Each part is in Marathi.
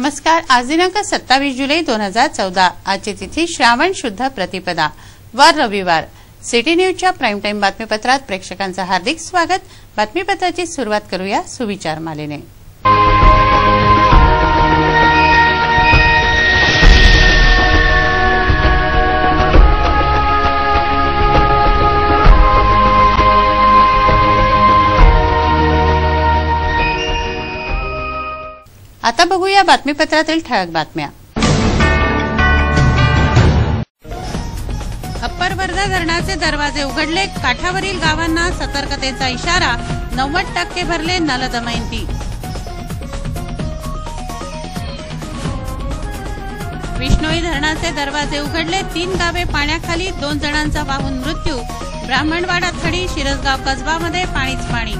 नमस्कार। आज दिनांक 27 जुलै 2014। आजची तिथी श्रावण शुद्ध प्रतिपदा, वार रविवार। सिटी न्यूजच्या प्राईम टाइम बातमीपत्रात प्रेक्षकांचं हार्दिक स्वागत। बातमीपत्राची सुरुवात करूया सुविचार मालेने। आता बघूया बातमीपत्रातील ठळक बातम्या। अप्पर वर्धा धरणाचे दरवाजे उघडले, काठावरील गावांना सतर्कतेचा इशारा, 90% भरले नल दमयंती। विष्णोई धरणाचे दरवाजे उघडले, 3 गावे पाण्याखाली, 2 जणांचा वाहून मृत्यू। ब्राह्मणवाडा थडी, शिरसगाव कसबामध्ये पाणीच पाणी।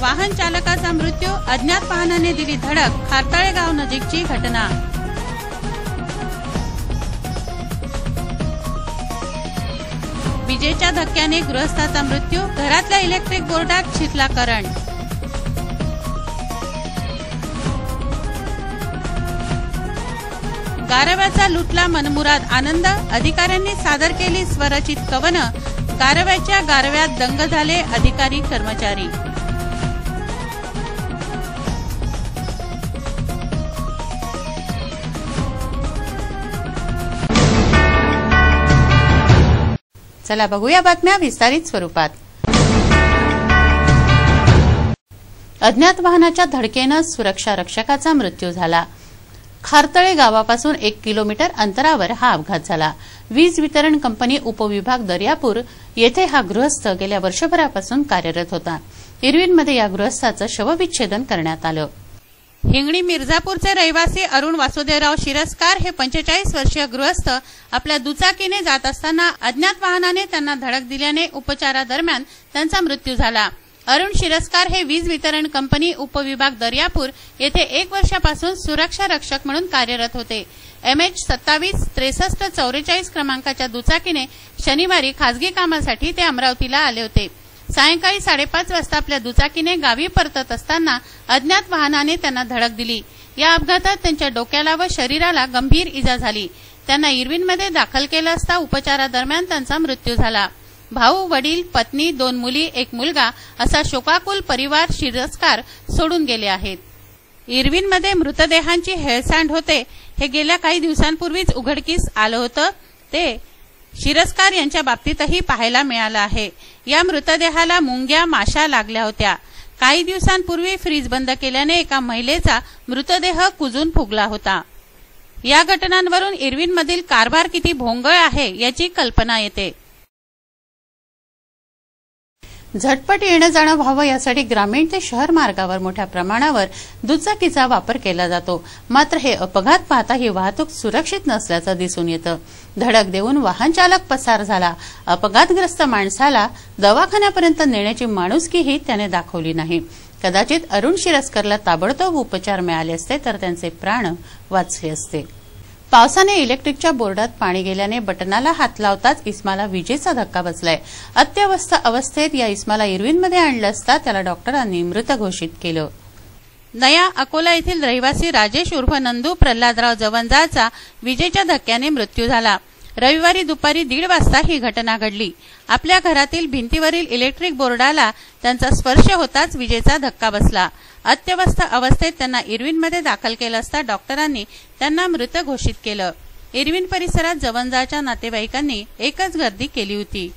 वाहन चालकाचा मृत्यू, अज्ञात वाहनाने दिली धडक, खारतळे गाव नजीकची घटना। विजेच्या धक्क्याने गृहस्थाचा मृत्यू, घरातल्या इलेक्ट्रिक बोर्डात शिरला करंट। गारव्याचा लुटला मनमुराद आनंद, अधिकाऱ्यांनी सादर केली स्वरचित कवनं, गारव्याच्या गारव्यात दंग झाले अधिकारी कर्मचारी। चला बघूया बातम्या विस्तारित स्वरूपात। अज्ञात वाहनाच्या धडकेनं सुरक्षा रक्षकाचा मृत्यू झाला। खारतळे गावापासून 1 किलोमीटर अंतरावर हा अपघात झाला। वीज वितरण कंपनी उपविभाग दर्यापूर येथे हा गृहस्थ गेल्या वर्षभरापासून कार्यरत होता। इरविनमध्ये या गृहस्थाचं शवविच्छेदन करण्यात आलं। हिंगणी मिर्झापूरचे रहिवासी अरुण वासुदेवराव शिरस्कार हे 45 वर्षीय गृहस्थ आपल्या दुचाकीने जात असताना अज्ञात वाहनाने त्यांना धडक दिल्याने उपचारादरम्यान त्यांचा मृत्यू झाला। अरुण शिरस्कार हे वीज वितरण कंपनी उपविभाग दर्यापूर येथे 1 वर्षापासून सुरक्षा रक्षक म्हणून कार्यरत होते। MH 27 63 44 क्रमांकाच्या दुचाकीने शनिवारी खासगी कामासाठी ते अमरावतीला आले होते। सायंकाळी 5:30 वाजता आपल्या दुचाकीने गावी परतत असताना अज्ञात वाहनाने त्यांना धडक दिली। या अपघातात त्यांच्या डोक्याला व शरीराला गंभीर इजा झाली। त्यांना इरविनमध्ये दाखल केलं असता उपचारादरम्यान त्यांचा मृत्यू झाला। भाऊ, वडील, पत्नी, 2 मुली, 1 मुलगा असा शोकाकुल परिवार शिरस्कार सोडून गेले आहेत। इरविनमध्ये मृतदेहांची हेळसांड होते हे गेल्या काही दिवसांपूर्वीच उघडकीस आलं होतं। ते शिरस्कार यांच्या बाबतीतही पाहायला मिळालं आहे। या मृतदेहाला मुंग्या, माशा लागल्या होत्या। काही दिवसांपूर्वी फ्रीज बंद केल्याने एका महिलेचा मृतदेह कुजून फुगला होता। या घटनांवरून इरविनमधील कारभार किती भोंगळ आहे याची कल्पना येते। झटपट येणं जाणं व्हावं यासाठी ग्रामीण ते शहर मार्गावर मोठ्या प्रमाणावर दुचाकीचा वापर केला जातो। मात्र हे अपघात पाहता ही वाहतूक सुरक्षित नसल्याचं दिसून येतं। धडक देऊन वाहन चालक पसार झाला। अपघातग्रस्त माणसाला दवाखान्यापर्यंत नेण्याची माणुसकीही त्याने दाखवली नाही। कदाचित अरुण शिरस्करला ताबडतोब उपचार मिळाले असते तर त्यांचे प्राण वाचले असते। पावसाने इलेक्ट्रिकच्या बोर्डात पाणी गेल्याने बटनाला हात लावताच इस्माला विजेचा धक्का बसलाय। अत्यवस्थ अवस्थेत या इस्माला इरविनमध्ये आणलं असता त्याला डॉक्टरांनी मृत घोषित केलं। नया अकोला येथील रहिवासी राजेश उर्फ नंदू प्रल्हादराव जवंजाचा विजेच्या धक्क्याने मृत्यू झाला। रविवारी दुपारी 1:30 वाजता ही घटना घडली। आपल्या घरातील भिंतीवरील इलेक्ट्रिक बोर्डाला त्यांचा स्पर्श होताच विजेचा धक्का बसला। अत्यवस्थ अवस्थेत त्यांना इरविनमध्ये दाखल केलं असता डॉक्टरांनी त्यांना मृत घोषित केलं। इरविन परिसरात जवंजाच्या नातेवाईकांनी एकच गर्दी केली होती।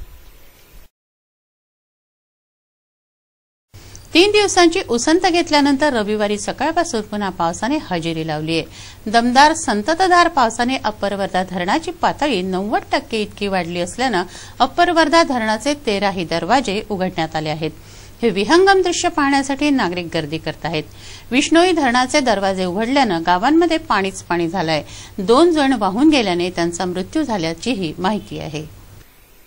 3 दिवसांची उसंत घेतल्यानंतर रविवारी सकाळपासून पुन्हा पावसाने हजेरी लावली आहे। दमदार संततधार पावसाने अप्पर वर्धा धरणाची पातळी 90% इतकी वाढली असल्यानं अप्पर वर्धा धरणाचे 13ही दरवाजे उघडण्यात आले आहेत। हे विहंगम दृश्य पाहण्यासाठी नागरिक गर्दी करत आहेत। विष्णोई धरणाचे दरवाजे उघडल्यानं गावांमध्ये पाणीच पाणी झालंय। 2 जण वाहून गेल्याने त्यांचा मृत्यू झाल्याचीही माहिती आहे।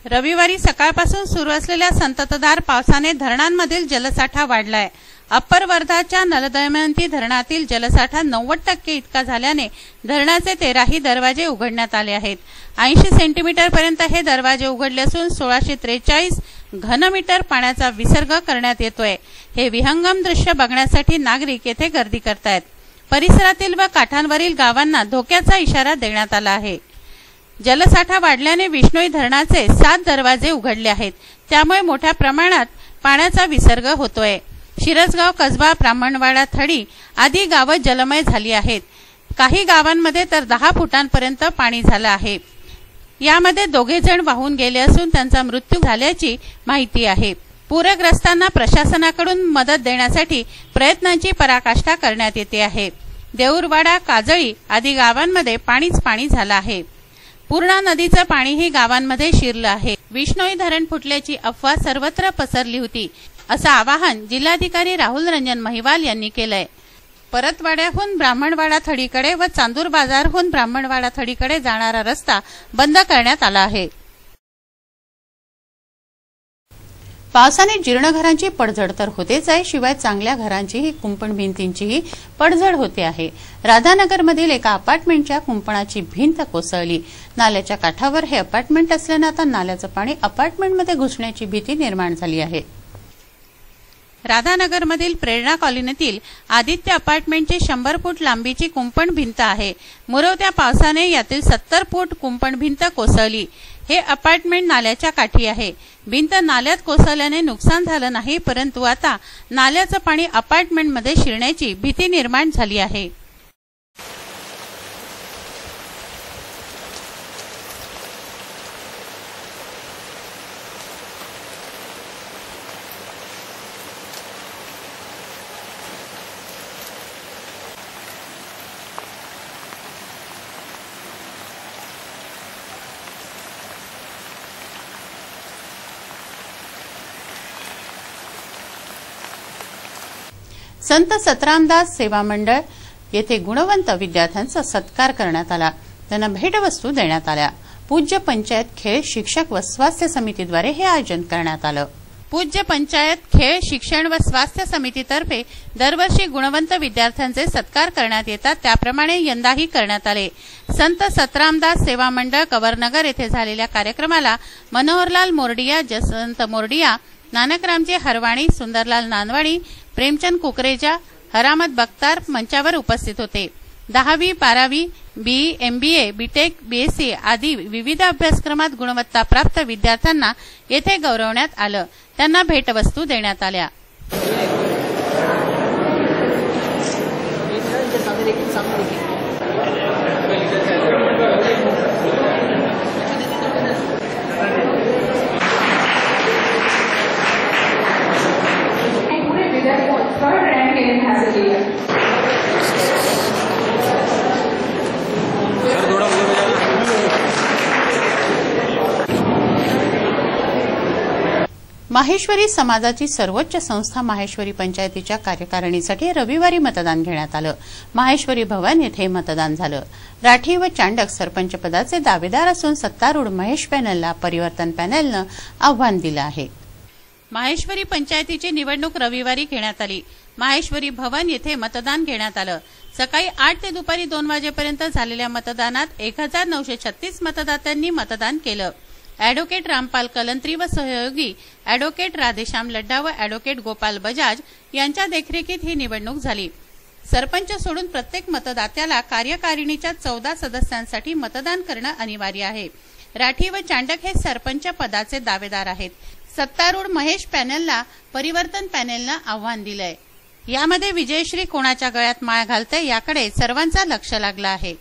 रविवारी सकाळपासून सुरू असलेल्या संततधार पावसाने धरणांमधील जलसाठा वाढलाय। अप्पर वर्धाच्या नलदमयंती धरणातील जलसाठा 90% इतका झाल्याने धरणाचे 13ही दरवाजे उघडण्यात आले आहेत. 80 सेंटीमीटर पर्यंत हे दरवाजे उघडले असून 1643 घनमीटर पाण्याचा विसर्ग करण्यात येतोय. हे विहंगम दृश्य बघण्यासाठी नागरिक येथे गर्दी करतायत. परिसरातील व काठांवरील गावांना धोक्याचा इशारा देण्यात आला आहे. जलसाठा वाढल्याने विष्णोई धरणाचे 7 दरवाजे उघडले आहेत. त्यामुळे मोठ्या प्रमाणात पाण्याचा विसर्ग होतोय. शिरसगाव कसबा, ब्राह्मणवाडा, थडी आदी गावं जलमय झाली आहेत. काही गावांमध्ये तर 10 फुटांपर्यंत पाणी झालं आहे. यामध्ये 2 जण वाहून गेले असून त्यांचा मृत्यू झाल्याची माहिती आहे. पूरग्रस्तांना प्रशासनाकडून मदत देण्यासाठी प्रयत्नांची पराकाष्ठा करण्यात येते आहे. देऊरवाडा, काजळी आदी गावांमध्ये पाणीच पाणी झालं आहे. पूर्णा नदीचं पाणीही गावांमध्ये शिरलं आहे. विष्णोई धरण फुटल्याची अफवा सर्वत्र पसरली होती, असं आवाहन जिल्हाधिकारी राहुल रंजन महिवाल यांनी केलंय. परतवाड्याहून ब्राह्मणवाडा थडीकडे व चांदूर बाजारहून ब्राह्मणवाडा थडीकडे जाणारा रस्ता बंद करण्यात आला आहे. पावसाने जीर्ण घरांची पडझड तर होतेच आहे, शिवाय चांगल्या घरांचीही कुंपण भिंतींचीही पडझड होते आहे. राधानगरमधील एका अपार्टमेंटच्या कुंपणाची भिंत कोसळली. नाल्याच्या काठावर हे अपार्टमेंट असल्याने आता नाल्याचं पाणी अपार्टमेंटमध्ये घुसण्याची भीती निर्माण झाली आहे. राधानगरमधील प्रेरणा कॉलनीतील आदित्य अपार्टमेंटची 100 फूट लांबीची कुंपण भिंत आहे. मुरवत्या पावसाने यातील 70 फूट कुंपण भिंत कोसळली. हे अपार्टमेंट नाल्याच्या काठी आहे. भिंत नाल्यात कोसळल्याने नुकसान झालं नाही, परंतु आता नाल्याचं पाणी अपार्टमेंटमध्ये शिरण्याची भीती निर्माण झाली आहे. संत सतरामदास सेवा मंडळ येथे गुणवंत विद्यार्थ्यांचा सत्कार करण्यात आला. त्यांना भेटवस्तू देण्यात आल्या. पूज्य पंचायत खेळ शिक्षक व स्वास्थ्य समितीद्वारे हे आयोजन करण्यात आलं. पूज्य पंचायत खेळ शिक्षण व स्वास्थ्य समितीतर्फे दरवर्षी गुणवंत विद्यार्थ्यांचे सत्कार करण्यात येतात. त्याप्रमाणे यंदाही करण्यात आले. संत सतरामदास सेवा मंडळ कवरनगर येथे झालेल्या कार्यक्रमाला मनोहरलाल मोरडिया, जसवंत मोरडिया, नानकरामजी हरवाणी, सुंदरलाल नानवाणी, प्रेमचंद कुकरेजा, हरामत बख्तार मंचावर उपस्थित होते. 10वी, 12वी, BE, MBA, BTech, BSc आदी विविध अभ्यासक्रमात गुणवत्ता प्राप्त विद्यार्थ्यांना येथे गौरवण्यात आलं. त्यांना भेटवस्तू देण्यात आल्या. माहेश्वरी समाजाची सर्वोच्च संस्था माहेश्वरी पंचायतीच्या कार्यकारिणीसाठी रविवारी मतदान घेण्यात आलं. माहेश्वरी भवन येथे मतदान झालं. राठी व चांडक सरपंच पदाचे दावेदार असून सत्तारूढ महेश पॅनलला परिवर्तन पॅनलनं आव्हान दिलं आहे. माहेश्वरी पंचायतीची निवडणूक रविवारी घेण्यात आली. माहेश्वरी भवन येथे मतदान घेण्यात आलं. सकाळी 8 ते दुपारी 2 वाजेपर्यंत झालेल्या मतदानात 1936 मतदात्यांनी मतदान केलं. अॅडव्होकेट रामपाल कलंत्री व सहयोगी अॅडव्होकेट राधेश्याम लड्डा व अॅडव्होकेट गोपाल बजाज यांच्या देखरेखीत ही निवडणूक झाली. सरपंच सोडून प्रत्येक मतदात्याला कार्यकारिणीच्या 14 सदस्यांसाठी मतदान करणं अनिवार्य आहे. राठी व चांडक हे सरपंच पदाचे दावेदार आहेत. सत्तारूढ महेश पॅनलला परिवर्तन पॅनलनं आव्हान दिलंय. यामध्ये विजयश्री कोणाच्या गळ्यात माळ घालते याकडे सर्वांचा लक्ष लागलं आहे.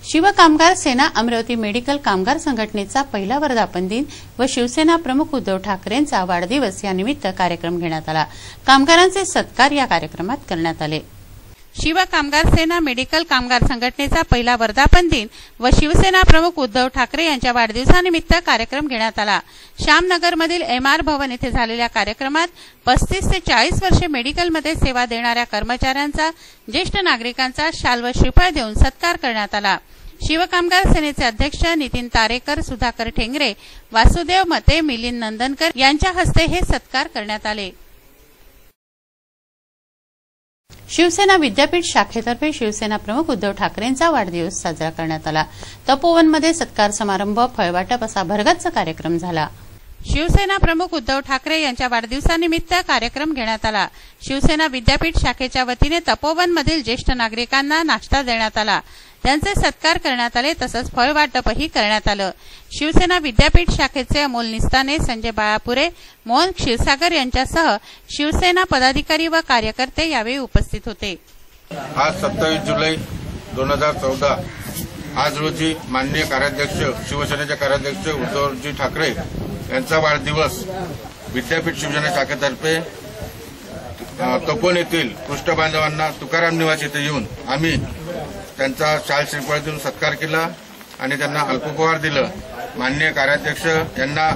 शिवकामगार सेना अमरावती मेडिकल कामगार संघटनेचा पहिला वर्धापन दिन व शिवसेना प्रमुख उद्धव ठाकरेंचा वाढदिवस या निमित्त कार्यक्रम घेण्यात आला. कामगारांचे सत्कार या कार्यक्रमात करण्यात आले. शिव कामगार सेना मेडिकल कामगार संघटनेचा पहिला वर्धापन दिन व शिवसेना प्रमुख उद्धव ठाकरे यांच्या वाढदिवसानिमित्त कार्यक्रम घेण्यात आला. श्यामनगरमधील MR भवन येथे झालेल्या कार्यक्रमात 35 ते 40 वर्षे मेडिकलमध्ये सेवा देणाऱ्या कर्मचाऱ्यांचा, ज्येष्ठ नागरिकांचा शाल व श्रीफळ देऊन सत्कार करण्यात आला. शिवकामगार सेनेचे अध्यक्ष नितीन तारेकर, सुधाकर ठेंगरे, वासुदेव मते, मिलिंद नंदनकर यांच्या हस्ते हे सत्कार करण्यात आले। शिवसेना विद्यापीठ शाखेतर्फे शिवसेना प्रमुख उद्धव ठाकरेंचा वाढदिवस साजरा करण्यात आला। तपोवनमध्ये सत्कार समारंभ, फळवाटप असा भरगच्च कार्यक्रम झाला। शिवसेना प्रमुख उद्धव ठाकरे यांच्या वाढदिवसानिमित्त कार्यक्रम घेण्यात आला। शिवसेना विद्यापीठ शाखेच्या वतीने तपोवनमधील ज्येष्ठ नागरिकांना नाश्ता देण्यात आला, त्यांचे सत्कार करण्यात आले, तसंच फळवाटपही करण्यात आलं। शिवसेना विद्यापीठ शाखेचे अमोल निस्ताने, संजय बाळापुरे, मोहन क्षीरसागर यांच्यासह शिवसेना पदाधिकारी व कार्यकर्ते यावेळी उपस्थित होते। आज 27 जुलै 2014 आज रोजी माननीय कार्याध्यक्ष शिवसेनेचे कार्याध्यक्ष उद्धवजी ठाकरे यांचा वाढदिवस विद्यापीठ शिवसेना शाखेतर्फे तपोवन येथील पृष्ठ बांधवांना तुकाराम निवास येथे येऊन आम्ही त्यांचा शाल श्रीफळ देऊन सत्कार केला आणि त्यांना अल्पोपहार दिलं। माननीय कार्याध्यक्ष यांना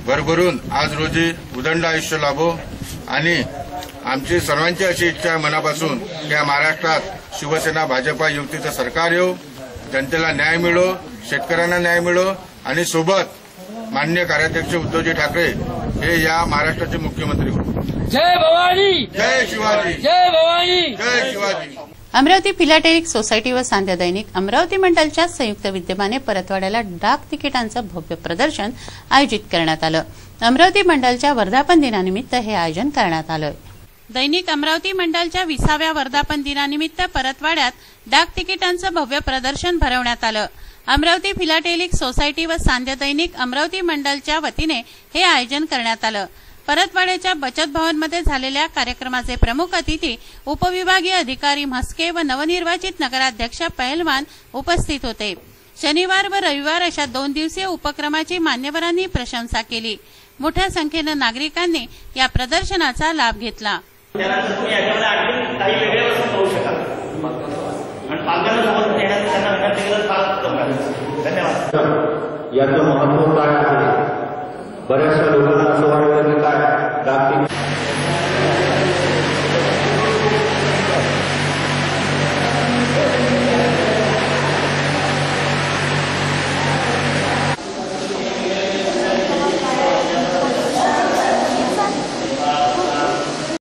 भरभरून आज रोजी उदंड आयुष्य लाभो आणि आमची सर्वांची अशी इच्छा मनापासून की या महाराष्ट्रात शिवसेना भाजपा युतीचं सरकार येऊ, जनतेला न्याय मिळो, शेतकऱ्यांना न्याय मिळो आणि सोबत माननीय कार्याध्यक्ष उद्धवजी ठाकरे हे या महाराष्ट्राचे मुख्यमंत्री हो। जय भवानी, जय शिवाजी, जय भवानी, जय शिवाजी। अमरावती फिलाटेलिक सोसायटी व सांध्या दैनिक अमरावती मंडलच्या संयुक्त विद्यमाने परतवाड्याला डाक तिकिटांचं भव्य प्रदर्शन आयोजित करण्यात आलं। अमरावती मंडलच्या वर्धापन दिनानिमित्त हे आयोजन करण्यात आलं। दैनिक अमरावती मंडलच्या 20व्या वर्धापन दिनानिमित्त परतवाड्यात डाक तिकिटांचं भव्य प्रदर्शन भरवण्यात आलं। अमरावती फिलाटेलिक सोसायटी व सांध्या दैनिक अमरावती मंडलच्या वतीने हे आयोजन करण्यात आलं। परतवाड्याच्या बचत भवनमध्ये झालेल्या कार्यक्रमाचे प्रमुख अतिथी उपविभागीय अधिकारी म्हस्के व नवनिर्वाचित नगराध्यक्ष पहलवान उपस्थित होते। शनिवार व रविवार अशा 2 दिवसीय उपक्रमाची मान्यवरांनी प्रशंसा केली। मोठ्या संख्येने नागरिकांनी या प्रदर्शनाचा लाभ घेतला। याचं महत्व काय आहे? बऱ्याचशा लोकांना असं वाटतं की काय